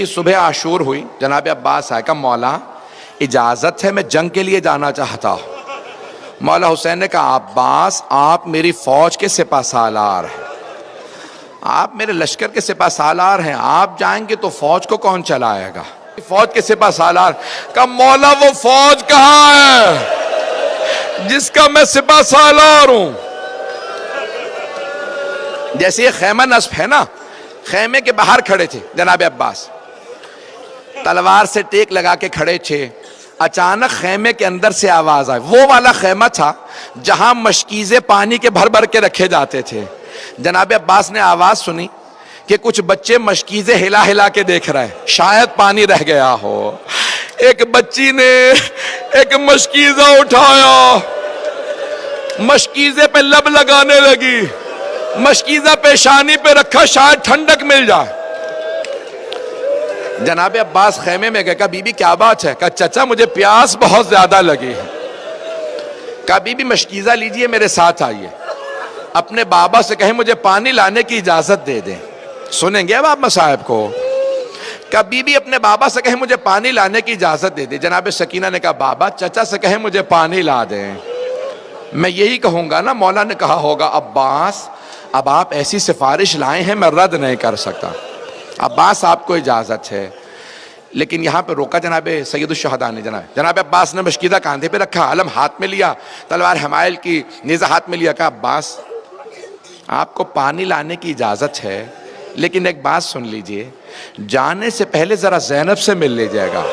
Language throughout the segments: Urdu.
صبح عاشور ہوئی، جناب عباس آئے، کہا مولا اجازت ہے میں جنگ کے لیے جانا چاہتا ہوں۔ مولا حسین نے کہا عباس آپ میری فوج کے سپہ سالار ہیں، آپ میرے لشکر کے سپہ سالار ہیں، آپ جائیں گے تو فوج کو کون چلائے گا؟ فوج کے سپہ سالار کہا مولا وہ فوج کہاں ہے جس کا میں سپہ سالار ہوں؟ جیسے یہ خیمہ نصب ہے نا، خیمے کے باہر کھڑے تھے جناب عباس، تلوار سے ٹیک لگا کے کھڑے تھے، اچانک خیمے کے اندر سے آواز آئی۔ وہ والا خیمہ تھا جہاں مشکیزیں پانی کے بھر بھر کے رکھے جاتے تھے۔ جناب عباس نے آواز سنی کہ کچھ بچے مشکیزیں ہلا ہلا کے دیکھ رہے ہیں، شاید پانی رہ گیا ہو۔ ایک بچی نے ایک مشکیزہ اٹھایا، مشکیزے پہ لب لگانے لگی، مشکیزہ پیشانی پہ رکھا شاید ٹھنڈک مل جائے۔ جناب عباس خیمے میں گئے، کہا بی بی کیا بات ہے؟ کہا چچا مجھے پیاس بہت زیادہ لگی ہے۔ کہا بی بی مشکیزہ لیجئے میرے ساتھ آئیے، اپنے بابا سے کہیں مجھے پانی لانے کی اجازت دے دیں۔ سنیں گے اب آپ مصائب کو؟ کہا بی بی اپنے بابا سے کہیں مجھے پانی لانے کی اجازت دے دیں۔ جناب سکینہ نے کہا بابا چچا سے کہیں مجھے پانی لا دیں۔ میں یہی کہوں گا نا، مولا نے کہا ہوگا عباس اب آپ ایسی سفارش لائے ہیں میں رد نہیں کر سکتا، عباس آپ کو اجازت ہے۔ لیکن یہاں پہ روکا جناب سید الشہداء نے، جناب عباس نے مشکیزہ کاندھے پہ رکھا، علم ہاتھ میں لیا، تلوار حمائل کی نیزہ ہاتھ میں لیا، کہا عباس آپ کو پانی لانے کی اجازت ہے، لیکن ایک بات سن لیجئے، جانے سے پہلے ذرا زینب سے مل لیجئے گا۔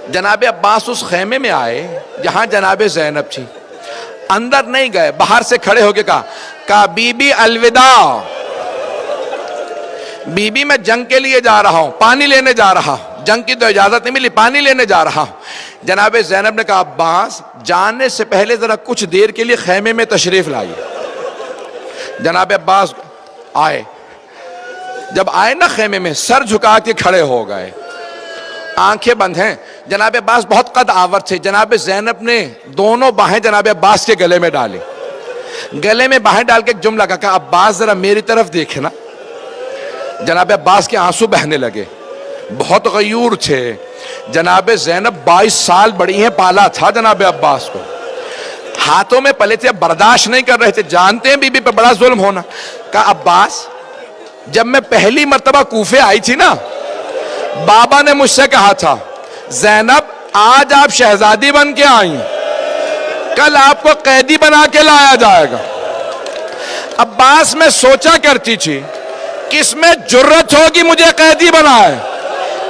جناب عباس اس خیمے میں آئے جہاں جناب زینب تھی، اندر نہیں گئے، باہر سے کھڑے ہو کے کہا بی بی الوداع، بی بی میں جنگ کے لیے جا رہا ہوں، پانی لینے جا رہا ہوں، جنگ کی تو اجازت نہیں ملی، پانی لینے جا رہا ہوں۔ جناب زینب نے کہا عباس جانے سے پہلے ذرا کچھ دیر کے لیے خیمے میں تشریف لائیے۔ جناب عباس آئے، جب آئے نا خیمے میں سر جھکا کے کھڑے ہو گئے، آنکھیں بند ہیں۔ جناب عباس بہت قد آور تھے، جناب زینب نے دونوں باہیں جناب عباس کے گلے میں ڈالی، گلے میں باہیں ڈال کے ایک جملہ کہا عباس ذرا میری طرف دیکھنا۔ جناب عباس کے آنسو بہنے لگے، بہت غیور تھے۔ جناب زینب 22 سال بڑی ہیں، پالا تھا جناب عباس کو، ہاتھوں میں پلے تھے، برداشت نہیں کر رہے تھے، جانتے ہیں بی بی پہ بڑا ظلم ہونا۔ کہا عباس جب میں پہلی مرتبہ کوفے آئی تھی نا، بابا نے مجھ سے کہا تھا زینب آج آپ شہزادی بن کے آئیں، کل آپ کو قیدی بنا کے لایا جائے گا۔ عباس میں سوچا کرتی تھی کس میں جرت ہوگی مجھے قیدی بنائے،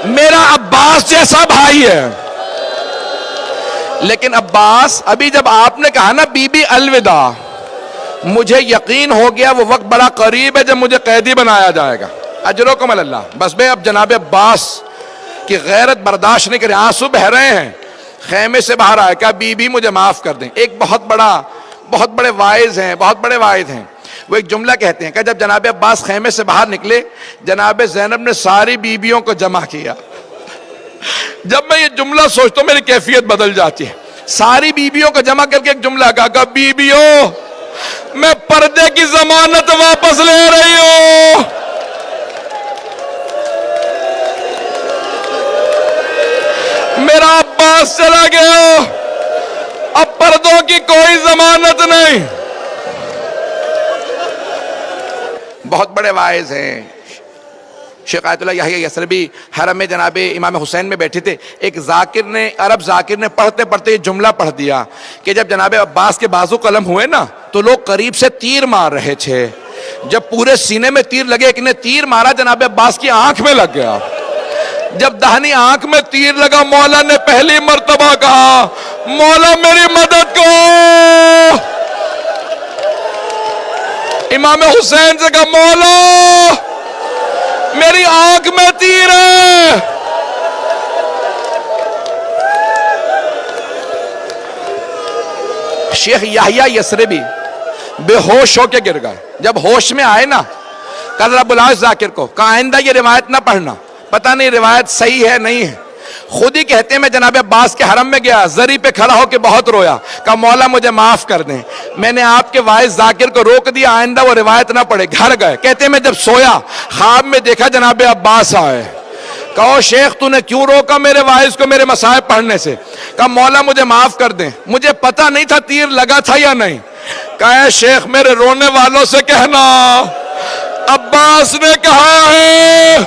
میرا عباس جیسا بھائی ہے۔ لیکن عباس ابھی جب آپ نے کہا نا بی بی الوداع، مجھے یقین ہو گیا وہ وقت بڑا قریب ہے جب مجھے قیدی بنایا جائے گا۔ اجرکم اللہ۔ بس بے اب جناب عباس کی غیرت برداشت نہیں کرے، آنسو بہ رہے ہیں، خیمے سے باہر آئے، کہا بی بی مجھے معاف کر دیں۔ ایک بہت بڑے واعظ ہیں، بہت بڑے واعظ ہیں، وہ ایک جملہ کہتے ہیں کہ جب جناب عباس خیمے سے باہر نکلے، جناب زینب نے ساری بیویوں کو جمع کیا۔ جب میں یہ جملہ سوچتا ہوں میری کیفیت بدل جاتی ہے۔ ساری بیویوں کو جمع کر کے ایک جملہ کہا بیویوں میں پردے کی ضمانت واپس لے رہی ہوں۔ میرا عباس چلا گیا، اب پردوں کی کوئی ضمانت نہیں۔ بہت بڑے واعظ ہیں، شیخ آیت اللہ یحییٰ یثربی حرم میں جناب امام حسین میں بیٹھے تھے، ایک عرب ذاکر نے پڑھتے پڑھتے یہ جملہ پڑھ دیا کہ جب جناب عباس کے بازو قلم ہوئے نا تو لوگ قریب سے تیر مار رہے تھے، جب پورے سینے میں تیر لگے، ایک نے تیر مارا جناب عباس کی آنکھ میں لگ گیا۔ جب دہنی آنکھ میں تیر لگا، مولا نے پہلی مرتبہ کہا مولا میری مدد کرو۔ امام حسین سے کہا مولا میری آنکھ میں تیر ہے۔ شیخ یحییٰ یثربی بے ہوش ہو کے گر گئے، جب ہوش میں آئے نا کہا ذرا بلاؤ ذاکر کو، کہا آئندہ یہ روایت نہ پڑھنا، پتہ نہیں روایت صحیح ہے نہیں ہے۔ خود ہی کہتے ہیں میں جناب عباس کے حرم میں گیا, زری پہ کھڑا ہو کے بہت رویا, کہا مولا مجھے معاف کر دیں, میں نے آپ کے وائس ذاکر کو روک دیا, آئندہ وہ روایت نہ پڑے. گھر گئے, کہتے ہیں میں جب سویا خواب میں دیکھا جناب عباس آئے. کہو شیخ تو نے کیوں روکا میرے وائس کو میرے مصائب پڑھنے سے؟ کہا مولا مجھے معاف کر دیں, مجھے پتہ نہیں تھا تیر لگا تھا یا نہیں. کہا شیخ میرے رونے والوں سے کہنا عباس نے کہا ہے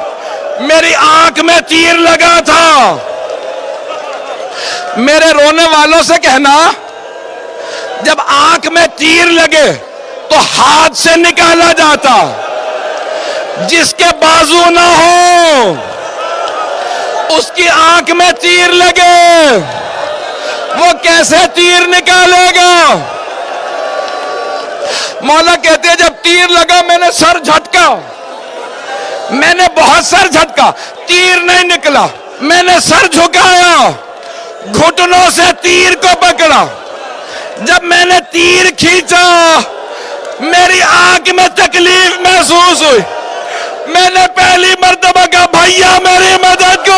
میری آنکھ میں تیر لگا تھا. میرے رونے والوں سے کہنا جب آنکھ میں تیر لگے تو ہاتھ سے نکالا جاتا, جس کے بازو نہ ہو اس کی آنکھ میں تیر لگے وہ کیسے تیر نکالے گا؟ مولا کہتے ہیں جب تیر لگا میں نے سر جھٹکا, میں نے بہت سر جھٹکا, تیر نہیں نکلا. میں نے سر جھکایا, گھٹنوں سے تیر کو پکڑا, جب میں نے تیر کھینچا میری آنکھ میں تکلیف محسوس ہوئی. میں نے پہلی مرتبہ کہا بھیا میری مدد کو.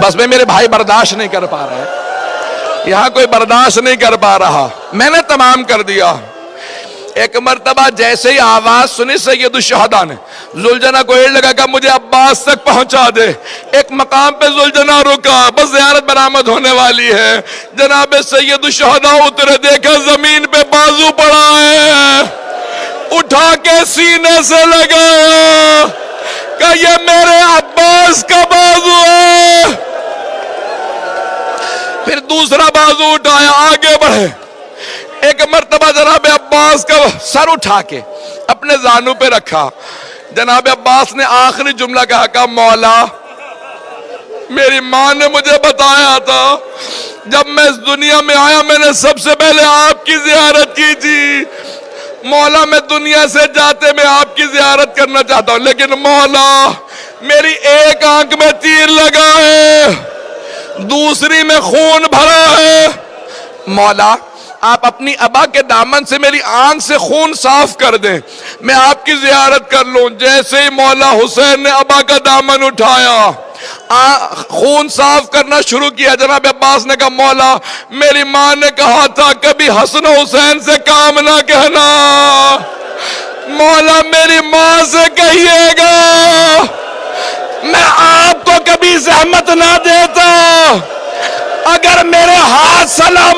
بس میں میرے بھائی برداشت نہیں کر پا رہے ہیں, یہاں کوئی برداشت نہیں کر پا رہا, میں نے تمام کر دیا. ایک مرتبہ جیسے ہی آواز سنی سید الشہداء نے, زلجنا کو ایڑ لگا کہ مجھے عباس تک پہنچا دے. ایک مقام پہ زلجنا رکا, بس زیارت برآمد ہونے والی ہے. جناب سید الشہداء اترے, دیکھا زمین پہ بازو پڑا ہے, اٹھا کے سینے سے لگایا کہ یہ میرے عباس کا بازو ہے. پھر دوسرا بازو اٹھایا, آگے بڑھے. ایک مرتبہ جناب عباس کا سر اٹھا کے اپنے زانو پہ رکھا. جناب عباس نے آخری جملہ کہا کہ مولا میری ماں نے مجھے بتایا تھا جب میں اس دنیا میں آیا میں نے سب سے پہلے آپ کی زیارت کی تھی. مولا میں دنیا سے جاتے میں آپ کی زیارت کرنا چاہتا ہوں, لیکن مولا میری ایک آنکھ میں تیر لگا ہے, دوسری میں خون بھرا ہے. مولا آپ اپنی ابا کے دامن سے میری آنکھ سے خون صاف کر دیں, میں آپ کی زیارت کر لوں. جیسے ہی مولا حسین نے ابا کا دامن اٹھایا, خون صاف کرنا شروع کیا. جناب عباس نے کہا مولا میری ماں نے کہا تھا کبھی حسن حسین سے کام نہ کہنا, مولا میری ماں سے کہیے گا میں آپ کو کبھی زحمت نہ دیتا. اگر میرے ہاتھ سلامت